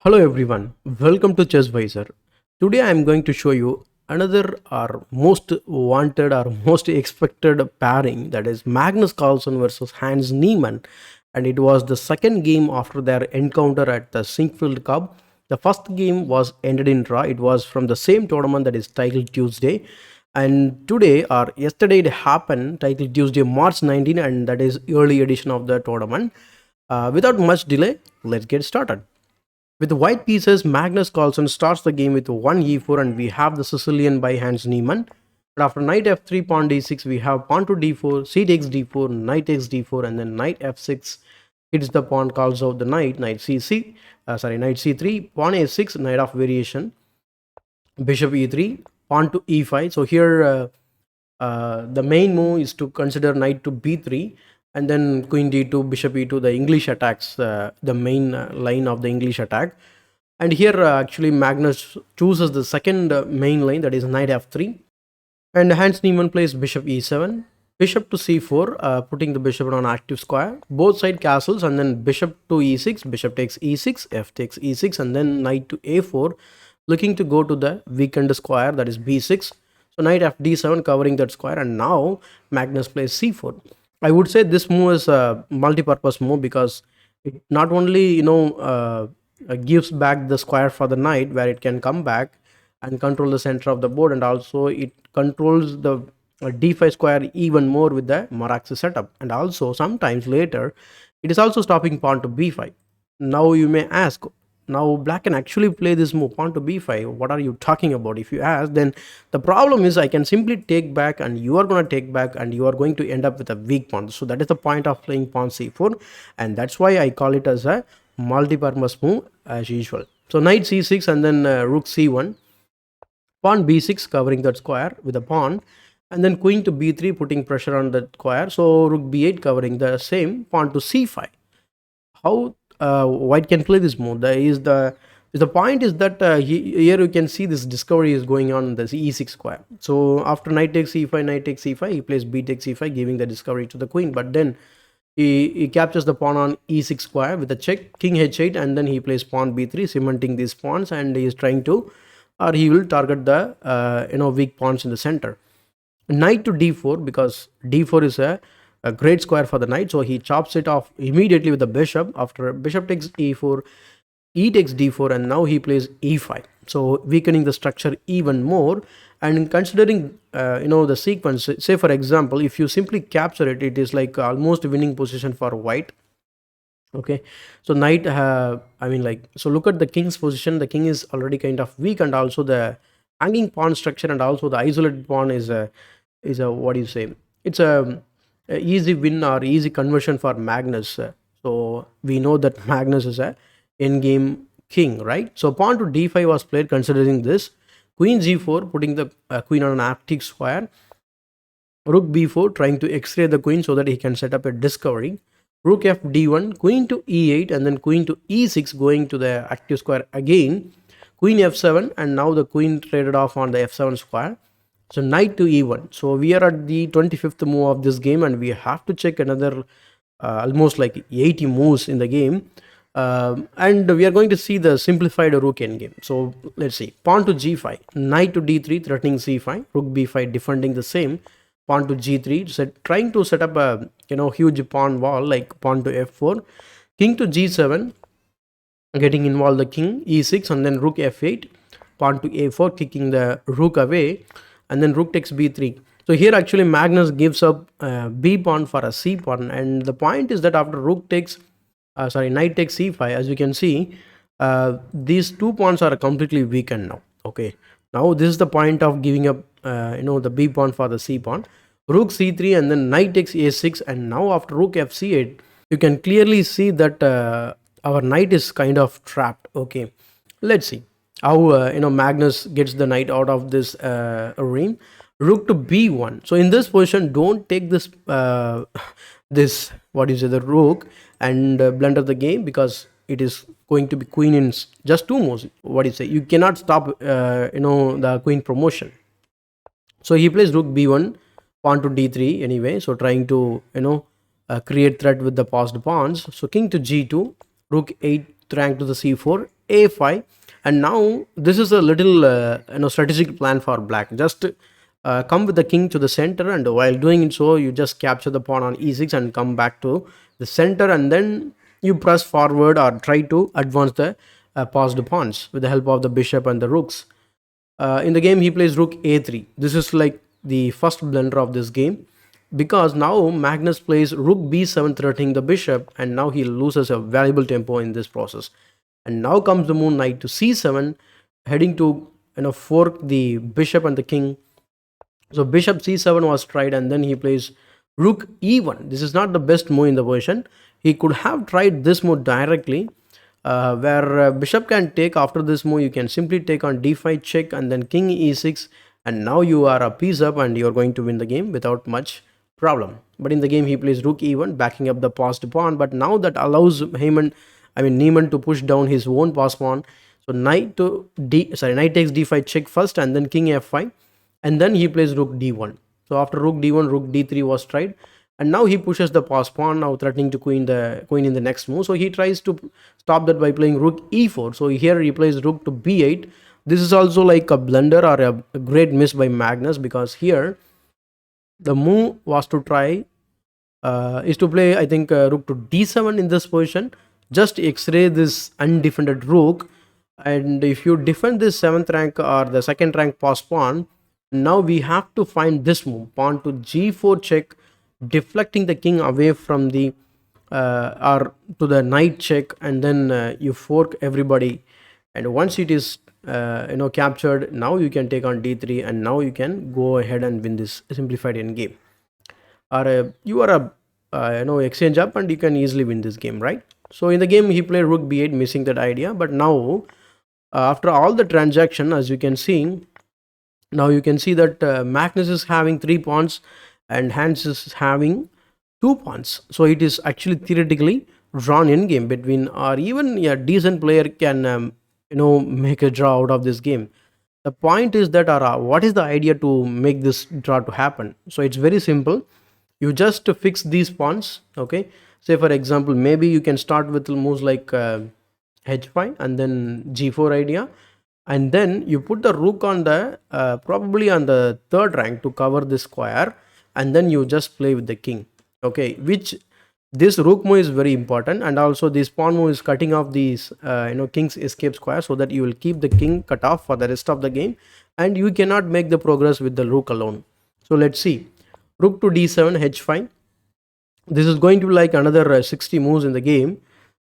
Hello everyone, welcome to ChessVisor. Today I am going to show you another or most wanted or most expected pairing, that is Magnus Carlsen versus Hans Niemann, and it was the second game after their encounter at the Sinkfield Cup. The first game was ended in draw. It was from the same tournament, that is Title Tuesday, and today or yesterday it happened, Title Tuesday March 19, and that is early edition of the tournament. Without much delay, let's get started. With white pieces, Magnus Carlsen starts the game with 1 e4, and we have the Sicilian by Hans Niemann. But after knight f3, pawn d6, we have pawn to d4, c takes d4, knight takes d4, and then knight f6 hits the pawn, calls out the knight, knight knight c3, pawn a6, knight of variation, bishop e3, pawn to e5. So here the main move is to consider knight to b3, and then queen d2, bishop e2, the English attacks, the main line of the English attack. And here actually Magnus chooses the second main line, that is knight f3, and Hans Niemann plays bishop e7, bishop to c4, putting the bishop on active square, both side castles, and then bishop to e6, bishop takes e6, f takes e6, and then knight to a4, looking to go to the weakened square, that is b6. So knight f d7 covering that square, and now Magnus plays c4. I would say this move is a multi-purpose move because it not only gives back the square for the knight where it can come back and control the center of the board, and also it controls the d5 square even more with the Maraxi setup, and also sometimes later it is also stopping pawn to b5. Now you may ask, now black can actually play this move pawn to b5, what are you talking about? If you ask, then the problem is I can simply take back and you are going to take back and you are going to end up with a weak pawn. So that is the point of playing pawn c4, and that's why I call it as a multi-purpose move as usual. So knight c6, and then rook c1, pawn b6 covering that square with a pawn, and then queen to b3 putting pressure on that square, so rook b8 covering the same, pawn to c5. How white can play this move? The point is that here you can see this discovery is going on in the e6 square. So after knight takes e5, knight takes e5, he plays b takes e5, giving the discovery to the queen. But then he captures the pawn on e6 square with a check, king h8, and then he plays pawn b3, cementing these pawns, and he is trying to, or he will target the weak pawns in the center. Knight to d4, because d4 is a great square for the knight, so he chops it off immediately with the bishop. After bishop takes e4, e takes d4, and now he plays e5, so weakening the structure even more. And considering the sequence, say for example, if you simply capture it, it is like almost winning position for white. Okay, so knight so look at the king's position. The king is already kind of weak, and also the hanging pawn structure, and also the isolated pawn is a what do you say, it's a easy win or easy conversion for Magnus. So we know that Magnus is a endgame king, right? So pawn to d5 was played considering this. Queen g4, putting the queen on an active square. Rook b4, trying to x-ray the queen so that he can set up a discovery. Rook f d1, queen to e8, and then queen to e6, going to the active square again. Queen f7, and now the queen traded off on the f7 square. So knight to e1. So we are at the 25th move of this game, and we have to check another almost like 80 moves in the game. And we are going to see the simplified rook endgame. So let's see. Pawn to g5, knight to d3, threatening c5, rook b5, defending the same. Pawn to g3, trying to set up a huge pawn wall like pawn to f4. King to g7, getting involved the king, e6, and then rook f8, pawn to a4, kicking the rook away, and then rook takes b3. So here actually Magnus gives up b pawn for a c pawn, and the point is that after knight takes c5, as you can see, these two pawns are completely weakened now. Okay, now this is the point of giving up the b pawn for the c pawn. Rook c3, and then knight takes a6, and now after rook fc8, you can clearly see that our knight is kind of trapped. Okay, let's see how Magnus gets the knight out of this realm. Rook to b1. So in this position, don't take this the rook and blunder the game, because it is going to be queen in just two moves. You cannot stop the queen promotion. So he plays rook b1, pawn to d3 anyway, so trying to create threat with the passed pawns. So king to g2, rook 8 rank to the c4, a5. And now this is a little strategic plan for black. Just come with the king to the center, and while doing it so, you just capture the pawn on e6 and come back to the center, and then you press forward or try to advance the passed pawns with the help of the bishop and the rooks. In the game he plays rook a3. This is like the first blunder of this game, because now Magnus plays rook b7 threatening the bishop, and now he loses a valuable tempo in this process. And now comes the moon knight to c7, heading to fork the bishop and the king. So bishop c7 was tried, and then he plays rook e1. This is not the best move in the position. He could have tried this move directly, where bishop can take. After this move you can simply take on d5 check and then king e6, and now you are a piece up and you are going to win the game without much problem. But in the game he plays rook e1, backing up the passed pawn, but now that allows Niemann to push down his own pass pawn. So knight takes d5 check first, and then king f5, and then he plays rook d1. So after rook d1, rook d3 was tried, and now he pushes the pass pawn, now threatening to queen in the next move. So he tries to stop that by playing rook e4. So here he plays rook to b8. This is also like a blunder or a great miss by Magnus, because here the move was to try is to play, I think, rook to d7 in this position, just x-ray this undefended rook. And if you defend this 7th rank or the 2nd rank pass pawn, now we have to find this move, pawn to g4 check, deflecting the king away from the or to the knight check, and then you fork everybody. And once it is captured, now you can take on d3, and now you can go ahead and win this simplified endgame. Or you are a exchange up, and you can easily win this game, right? So in the game he played rook b8, missing that idea. But now after all the transaction, as you can see, now you can see that Magnus is having 3 pawns and Hans is having 2 pawns. So it is actually theoretically drawn in game between, or even a decent player can make a draw out of this game. The point is that what is the idea to make this draw to happen? So it's very simple. You just fix these pawns. Okay, say for example, maybe you can start with moves like h5 and then g4 idea, and then you put the rook on the probably on the 3rd rank to cover this square, and then you just play with the king. Okay, which this rook move is very important, and also this pawn move is cutting off these king's escape square, so that you will keep the king cut off for the rest of the game, and you cannot make the progress with the rook alone. So let's see, rook to d7, h5. This is going to be like another 60 moves in the game,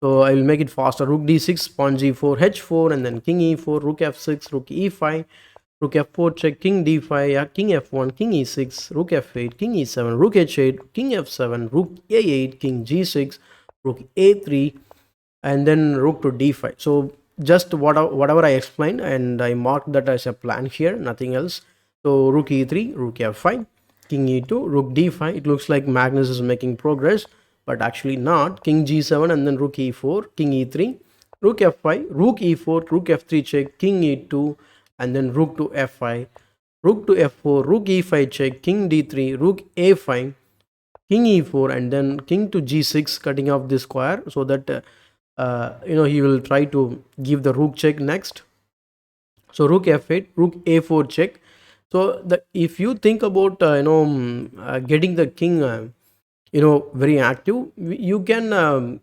so I will make it faster. Rook d6, pawn g4, h4, and then king e4, rook f6, rook e5, rook f4 check, king d5, king f1, king e6, rook f8, king e7, rook h8, king f7, rook a8, king g6, rook a3, and then rook to d5. So just whatever I explained, and I marked that as a plan here, nothing else. So rook e3, rook f5, king e2, rook d5. It looks like Magnus is making progress, but actually not. King g7, and then rook e4, king e3, rook f5, rook e4, rook f3 check, king e2, and then rook to f5, rook to f4, rook e5 check, king d3, rook a5, king e4, and then king to g6, cutting off this square, so that he will try to give the rook check next. So rook f8, rook a4 check. So if you think about getting the king very active, you can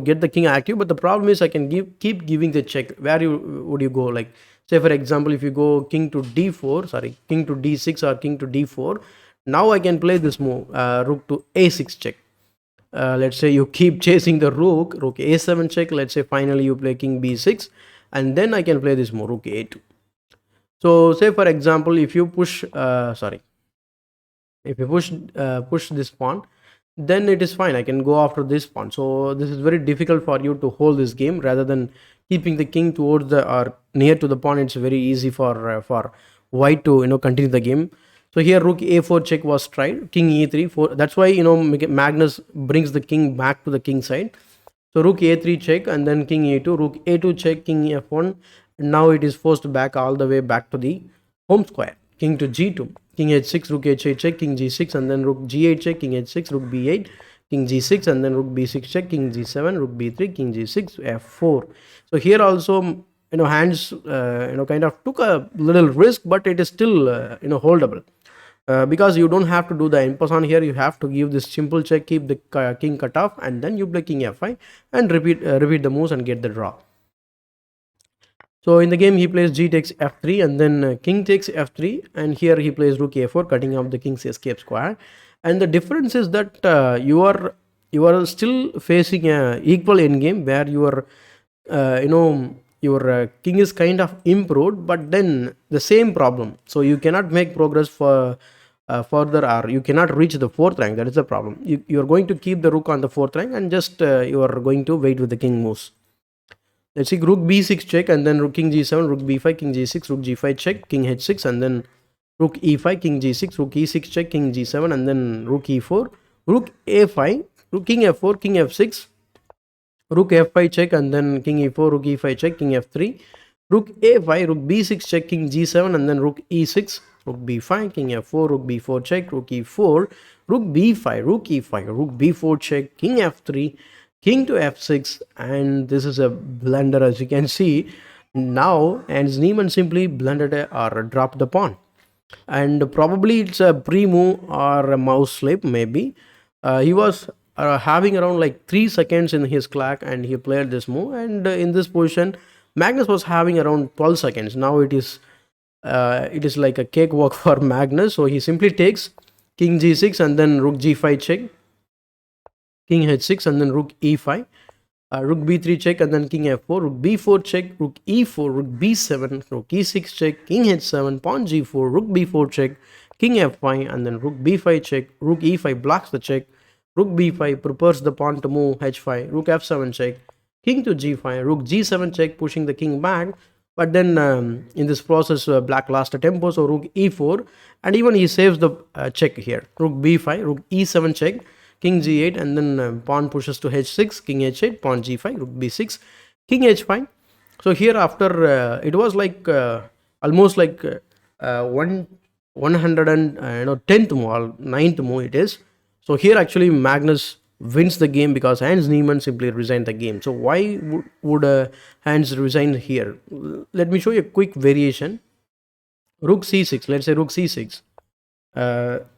get the king active, but the problem is I can keep giving the check. Where would you go? Like, say for example, if you go king to d4, king to d6 or king to d4, now I can play this move, rook to a6 check. Let's say you keep chasing the rook a7 check. Let's say finally you play king b6, and then I can play this move, rook a2. So say for example, if you push push this pawn, then it is fine. I can go after this pawn. So this is very difficult for you to hold this game. Rather than keeping the king towards the or near to the pawn, it's very easy for white to continue the game. So here rook a4 check was tried, king e3, 4. That's why Magnus brings the king back to the king side. So rook a3 check, and then king e2, rook a2 check, king f1. Now it is forced back all the way back to the home square. King to g2, king h6, rook h8 check, king g6, and then rook g8 check, king h6, rook b8, king g6, and then rook b6 check, king g7, rook b3, king g6, f4. So here also, hands kind of took a little risk, but it is still holdable. Because you don't have to do the end pass on here. You have to give this simple check, keep the king cut off, and then you play king f5 and repeat the moves and get the draw. So in the game he plays g takes f3, and then king takes f3, and here he plays rook a4, cutting off the king's escape square. And the difference is that you are still facing a equal endgame where your king is kind of improved, but then the same problem. So you cannot make progress for further, or you cannot reach the 4th rank. That is the problem. You are going to keep the rook on the 4th rank, and just you are going to wait with the king moves. Let's see, rook b6 check, and then rook king g7, rook b5, king g6, rook g5 check, king h6, and then rook e5, king g6, rook e6 check, king g7, and then rook e4, rook a5, rook king f4, king f6, rook f5 check, and then king e4, rook e5 check, king f3, rook a5, rook b6 check, king g7, and then rook e6, rook b5, king f4, rook b4 check, rook e4, rook b5, rook e5, rook b4 check, king f3, king to f6, and this is a blunder, as you can see. Now, and Niemann simply blundered or dropped the pawn, and probably it's a pre-move or a mouse slip. Maybe he was having around like 3 seconds in his clock, and he played this move, and in this position Magnus was having around 12 seconds. Now it is like a cakewalk for Magnus. So he simply takes king g6, and then rook g5 check, king h6, and then rook e5, rook b3 check, and then king f4, rook b4 check, rook e4, rook b7, rook e6 check, king h7, pawn g4, rook b4 check, king f5, and then rook b5 check, rook e5 blocks the check, rook b5 prepares the pawn to move h5, rook f7 check, king to g5, rook g7 check, pushing the king back. But then in this process, black lost a tempo, so rook e4, and even he saves the check here. Rook b5, rook e7 check, king g8, and then pawn pushes to h6, king h8, pawn g5, rook b6, king h5. So here after it was like almost like 110th move or 9th move it is. So here actually Magnus wins the game because Hans Niemann simply resigned the game. So why would Hans resign here? Let me show you a quick variation. Rook c6, let's say rook c6.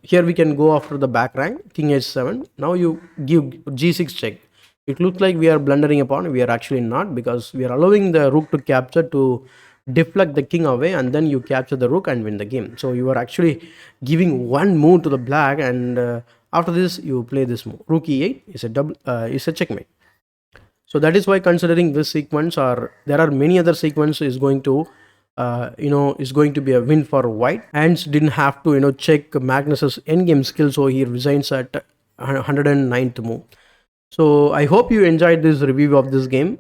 Here we can go after the back rank, king h7. Now you give g6 check. It looks like we are blundering a pawn. We are actually not, because we are allowing the rook to capture to deflect the king away, and then you capture the rook and win the game. So you are actually giving one move to the black, and after this you play this move. Rook e8 is a checkmate. So that is why, considering this sequence, or there are many other sequences, is going to is going to be a win for white. Hans didn't have to check Magnus's endgame skill, so he resigns at 109th move. So I hope you enjoyed this review of this game.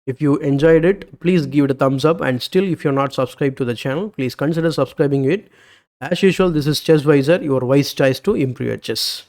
If you enjoyed it, please give it a thumbs up, and still if you're not subscribed to the channel, please consider subscribing it. As usual, this is ChessVisor, your wise choice to improve your chess.